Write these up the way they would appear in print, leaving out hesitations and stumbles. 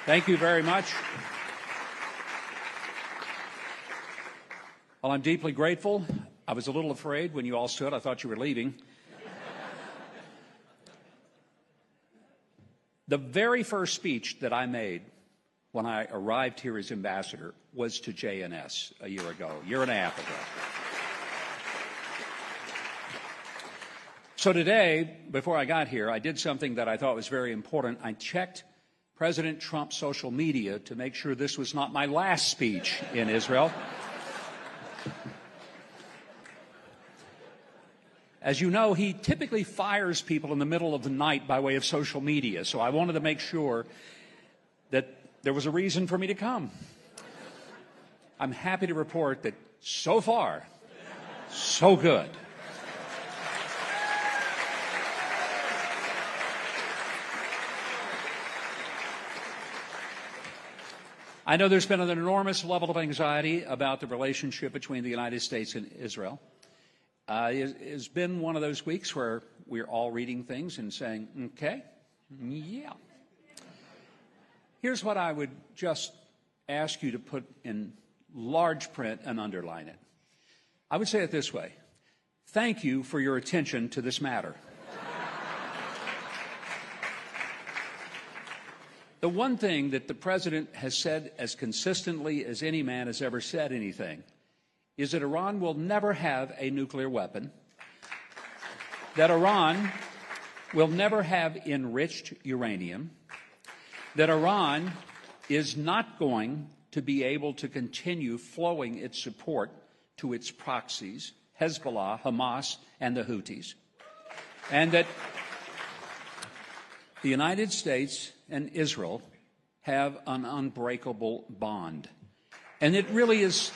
Thank you very much. Well, I'm deeply grateful. I was a little afraid when you all stood. I thought you were leaving. The very first speech that I made when I arrived here as ambassador was to JNS a year and a half ago. So today, before I got here, I did something that I thought was very important. I checked President Trump's social media to make sure this was not my last speech in Israel. As you know, he typically fires people in the middle of the night by way of social media, so I wanted to make sure that there was a reason for me to come. I'm happy to report that so far, so good. I know there's been an enormous level of anxiety about the relationship between the United States and Israel. It's been one of those weeks where we're all reading things and saying, okay, yeah. Here's what I would just ask you to put in large print and underline it. I would say it this way. Thank you for your attention to this matter. The one thing that the President has said as consistently as any man has ever said anything is that Iran will never have a nuclear weapon, that Iran will never have enriched uranium, that Iran is not going to be able to continue flowing its support to its proxies, Hezbollah, Hamas, and the Houthis, and that the United States and Israel have an unbreakable bond. And it really is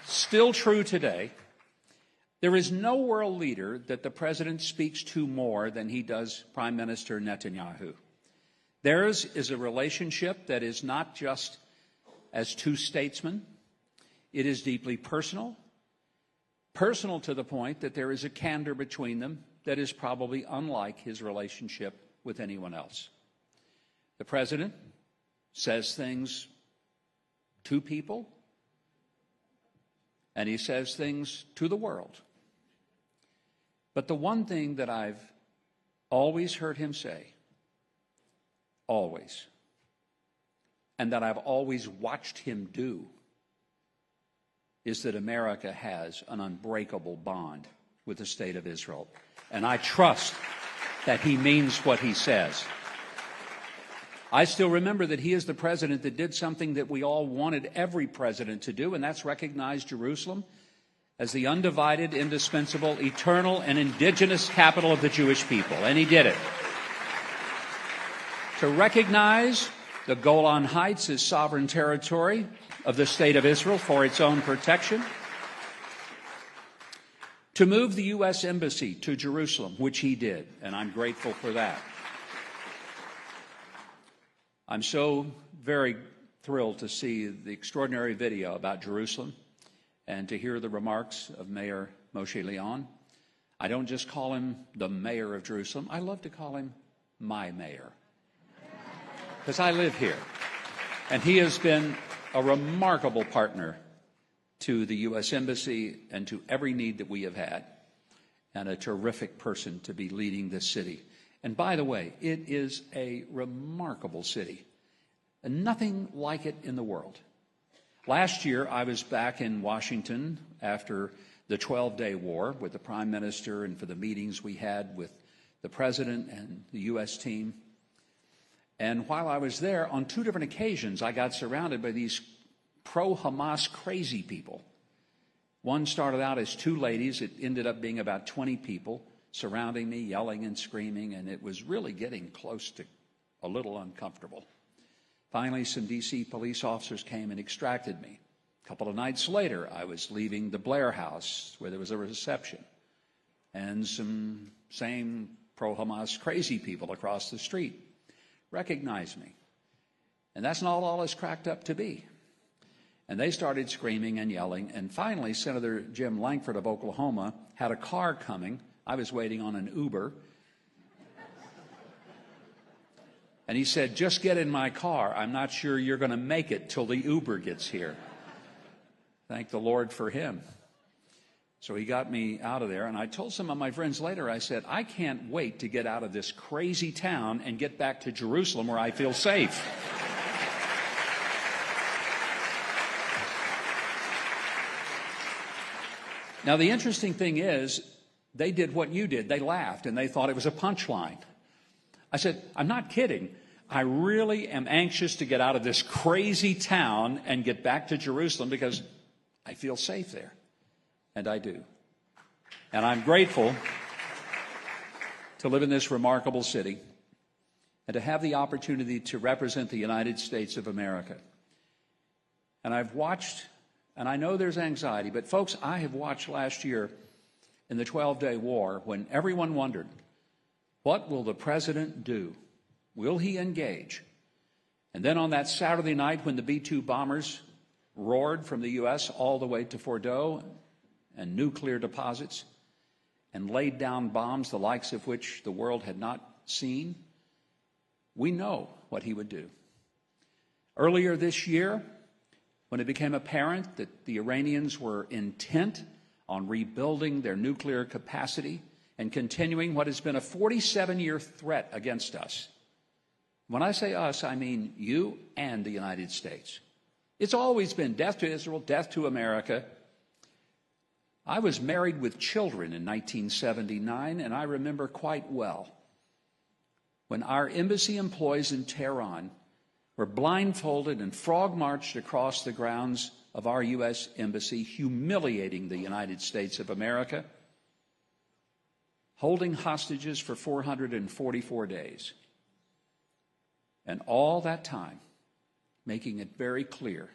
still true today. There is no world leader that the President speaks to more than he does Prime Minister Netanyahu. Theirs is a relationship that is not just as two statesmen. It is deeply personal to the point that there is a candor between them that is probably unlike his relationship with anyone else. The President says things to people, and he says things to the world. But the one thing that I've always heard him say, always, and that I've always watched him do, is that America has an unbreakable bond with the State of Israel. And I trust that he means what he says. I still remember that he is the president that did something that we all wanted every president to do, and that's recognize Jerusalem as the undivided, indispensable, eternal, and indigenous capital of the Jewish people. And he did it. To recognize the Golan Heights as sovereign territory of the State of Israel for its own protection. To move the U.S. Embassy to Jerusalem, which he did, and I'm grateful for that. I'm so very thrilled to see the extraordinary video about Jerusalem and to hear the remarks of Mayor Moshe Leon. I don't just call him the mayor of Jerusalem. I love to call him my mayor because I live here. And he has been a remarkable partner to the U.S. Embassy and to every need that we have had, and a terrific person to be leading this city. And by the way, it is a remarkable city, and nothing like it in the world. Last year, I was back in Washington after the 12-day war with the Prime Minister and for the meetings we had with the President and the U.S. team. And while I was there, on two different occasions, I got surrounded by these pro-Hamas crazy people. One started out as two ladies. It ended up being about 20 people surrounding me, yelling and screaming, and it was really getting close to a little uncomfortable. Finally, some D.C. police officers came and extracted me. A couple of nights later, I was leaving the Blair House, where there was a reception, and some same pro-Hamas crazy people across the street recognized me. And that's not all it's cracked up to be. And they started screaming and yelling, and finally, Senator Jim Lankford of Oklahoma had a car coming. I was waiting on an Uber. And he said, just get in my car. I'm not sure you're going to make it till the Uber gets here. Thank the Lord for him. So he got me out of there, and I told some of my friends later, I said, I can't wait to get out of this crazy town and get back to Jerusalem where I feel safe. Now, the interesting thing is, they did what you did. They laughed, and they thought it was a punchline. I said, I'm not kidding. I really am anxious to get out of this crazy town and get back to Jerusalem because I feel safe there. And I do. And I'm grateful to live in this remarkable city and to have the opportunity to represent the United States of America. And I've watched, and I know there's anxiety, but folks, I have watched last year in the 12-day war when everyone wondered, what will the president do? Will he engage? And then on that Saturday night when the B-2 bombers roared from the U.S. all the way to Fordow and nuclear deposits and laid down bombs the likes of which the world had not seen, we know what he would do. Earlier this year, when it became apparent that the Iranians were intent on rebuilding their nuclear capacity and continuing what has been a 47-year threat against us. When I say us, I mean you and the United States. It's always been death to Israel, death to America. I was married with children in 1979, and I remember quite well when our embassy employees in Tehran were blindfolded and frog-marched across the grounds of our U.S. embassy, humiliating the United States of America, holding hostages for 444 days. And all that time, making it very clear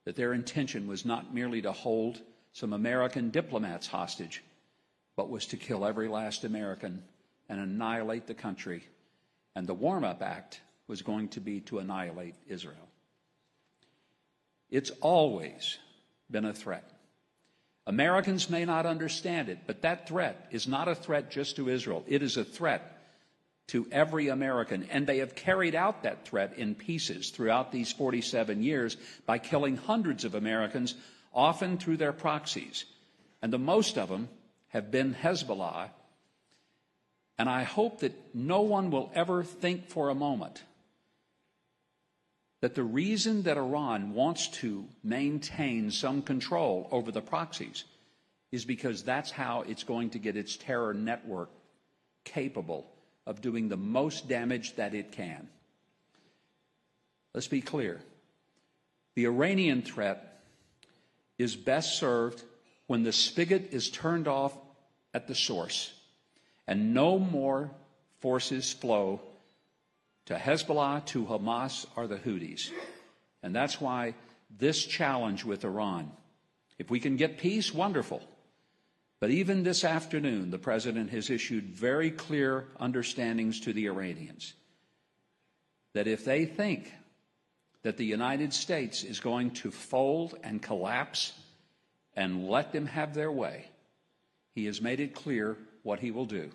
that their intention was not merely to hold some American diplomats hostage, but was to kill every last American and annihilate the country. And the warm-up act was going to be to annihilate Israel. It's always been a threat. Americans may not understand it, but that threat is not a threat just to Israel. It is a threat to every American, and they have carried out that threat in pieces throughout these 47 years by killing hundreds of Americans, often through their proxies. And the most of them have been Hezbollah. And I hope that no one will ever think for a moment that the reason that Iran wants to maintain some control over the proxies is because that's how it's going to get its terror network capable of doing the most damage that it can. Let's be clear. The Iranian threat is best served when the spigot is turned off at the source and no more forces flow to Hezbollah, to Hamas, or the Houthis. And that's why this challenge with Iran, if we can get peace, wonderful. But even this afternoon, the president has issued very clear understandings to the Iranians that if they think that the United States is going to fold and collapse and let them have their way, he has made it clear what he will do.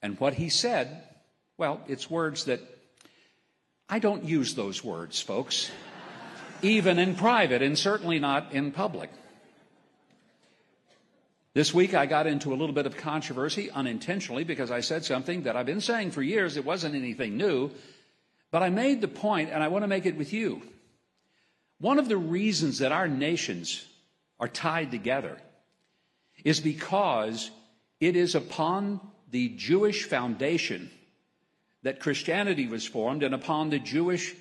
And what he said, well, it's words that I don't use those words, folks, even in private and certainly not in public. This week I got into a little bit of controversy unintentionally because I said something that I've been saying for years. It wasn't anything new, but I made the point, and I want to make it with you. One of the reasons that our nations are tied together is because it is upon the Jewish foundation that Christianity was formed, and upon the Jewish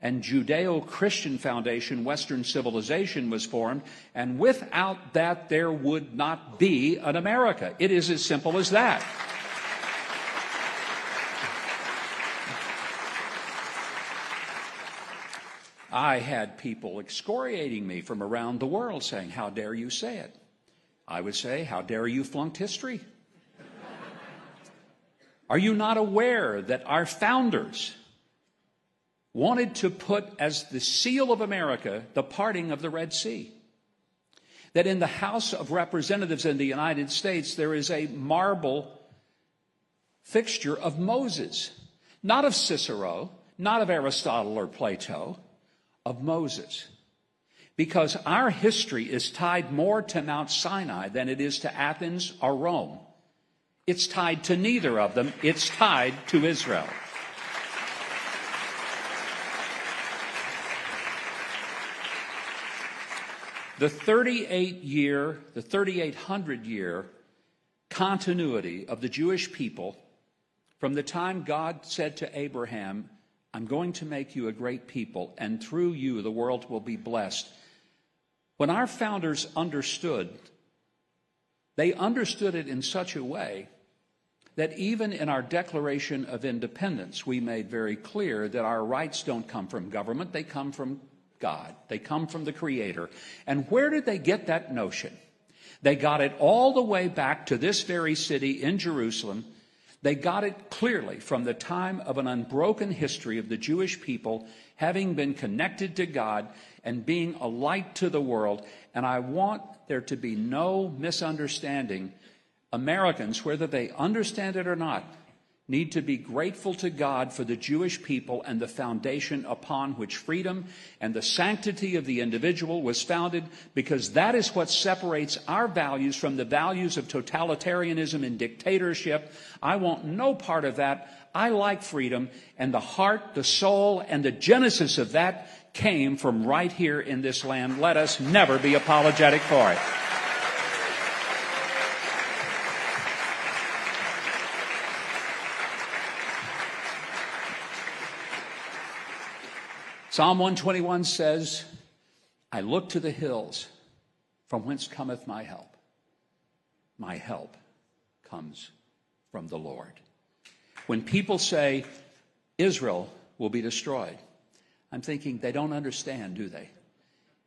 and Judeo-Christian foundation, Western civilization was formed, and without that, there would not be an America. It is as simple as that. I had people excoriating me from around the world saying, how dare you say it? I would say, how dare you flunked history? Are you not aware that our founders wanted to put as the seal of America the parting of the Red Sea? That in the House of Representatives in the United States, there is a marble fixture of Moses Not of Cicero, not of Aristotle or Plato, of Moses. Because our history is tied more to Mount Sinai than it is to Athens or Rome. It's tied to neither of them. It's tied to Israel. The 3,800-year continuity of the Jewish people from the time God said to Abraham, I'm going to make you a great people, and through you the world will be blessed. When our founders understood, they understood it in such a way that even in our Declaration of Independence, we made very clear that our rights don't come from government, they come from God. They come from the Creator. And where did they get that notion? They got it all the way back to this very city in Jerusalem. They got it clearly from the time of an unbroken history of the Jewish people having been connected to God and being a light to the world. And I want there to be no misunderstanding. Americans, whether they understand it or not, need to be grateful to God for the Jewish people and the foundation upon which freedom and the sanctity of the individual was founded, because that is what separates our values from the values of totalitarianism and dictatorship. I want no part of that. I like freedom, and the heart, the soul, and the genesis of that came from right here in this land. Let us never be apologetic for it. Psalm 121 says, I look to the hills, from whence cometh my help. My help comes from the Lord. When people say Israel will be destroyed, I'm thinking they don't understand, do they?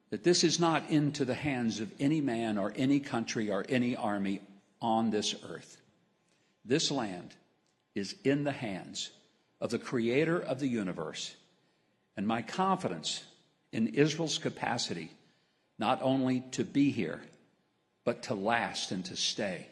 That this is not into the hands of any man or any country or any army on this earth. This land is in the hands of the Creator of the universe. And my confidence in Israel's capacity, not only to be here, but to last and to stay,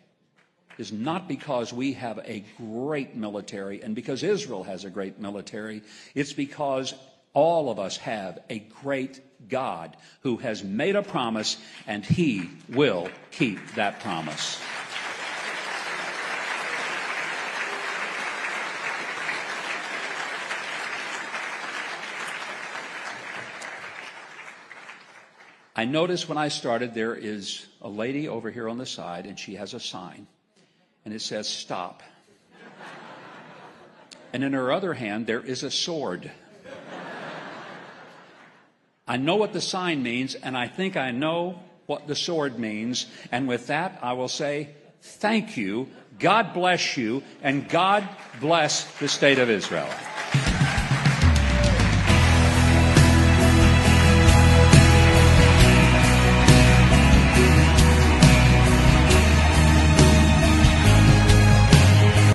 is not because we have a great military and because Israel has a great military. It's because all of us have a great God who has made a promise, and He will keep that promise. I noticed when I started there is a lady over here on the side, and she has a sign, and it says, stop. And in her other hand, there is a sword. I know what the sign means, and I think I know what the sword means. And with that, I will say, thank you, God bless you, and God bless the state of Israel.